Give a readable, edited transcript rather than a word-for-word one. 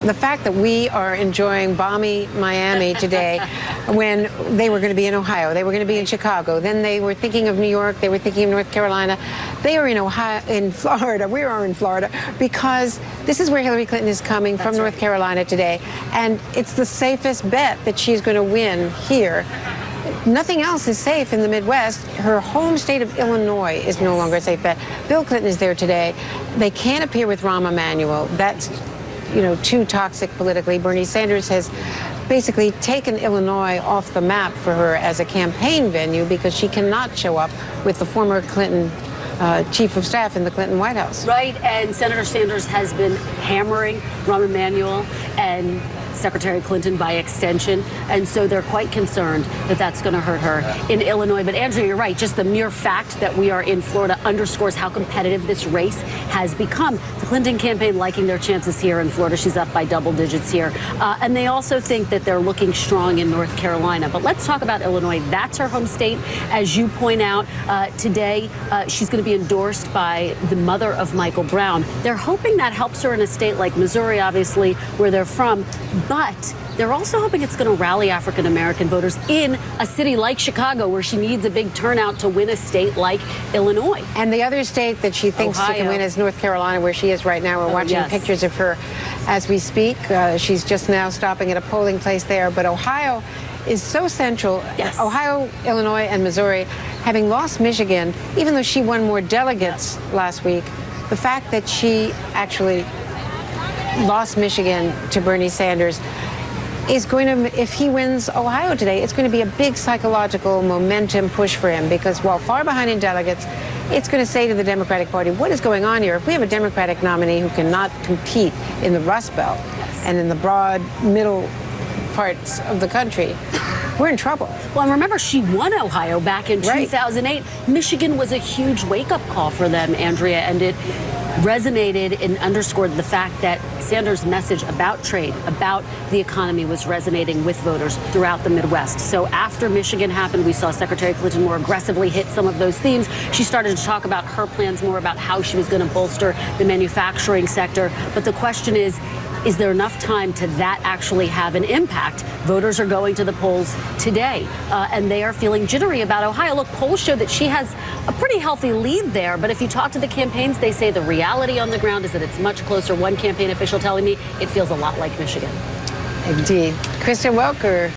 The fact that we are enjoying balmy Miami today when they were going to be in Ohio, they were going to be in Chicago, then they were thinking of New York, they were thinking of North Carolina, they are in Ohio, in Florida, we are in Florida, because this is where Hillary Clinton is coming from. North Carolina today, and it's the safest bet that she's going to win here. Nothing else is safe in the Midwest. Her home state of Illinois is no longer a safe bet. Bill Clinton is there today. They can't appear with Rahm Emanuel. That's too toxic politically. Bernie Sanders has basically taken Illinois off the map for her as a campaign venue because she cannot show up with the former Clinton chief of staff in the Clinton White House. Right, and Senator Sanders has been hammering Rahm Emanuel and Secretary Clinton by extension, and so they're quite concerned that that's going to hurt her in Illinois. But Andrea, you're right. Just the mere fact that we are in Florida underscores how competitive this race has become. The Clinton campaign liking their chances here in Florida. She's up by double digits here. And they also think that they're looking strong in North Carolina. But let's talk about Illinois. That's her home state. As you point out, today she's going to be endorsed by the mother of Michael Brown. They're hoping that helps her in a state like Missouri, obviously, where they're from. But they're also hoping it's going to rally African-American voters in a city like Chicago, where she needs a big turnout to win a state like Illinois. And the other state that she thinks she can win is North Carolina, where she is right now. We're watching pictures of her as we speak. She's just now stopping at a polling place there. But Ohio is so central. Yes. Ohio, Illinois, and Missouri, having lost Michigan, even though she won more delegates last week, the fact that she actually lost Michigan to Bernie Sanders is going to, if he wins Ohio today, it's going to be a big psychological momentum push for him, because while far behind in delegates, it's going to say to the Democratic Party, what is going on here? If we have a Democratic nominee who cannot compete in the Rust Belt and in the broad middle parts of the country, we're in trouble. Well, and remember, she won Ohio back in 2008. Michigan was a huge wake-up call for them, Andrea, and it resonated and underscored the fact that Sanders' message about trade, about the economy, was resonating with voters throughout the Midwest. So after Michigan happened, we saw Secretary Clinton more aggressively hit some of those themes. She started to talk about her plans more about how she was going to bolster the manufacturing sector. But the question is there enough time to that actually have an impact? Voters are going to the polls today, and they are feeling jittery about Ohio. Look, polls show that she has a pretty healthy lead there, but if you talk to the campaigns, they say the reality on the ground is that it's much closer. One campaign official telling me it feels a lot like Michigan. Indeed. Kristen Welker.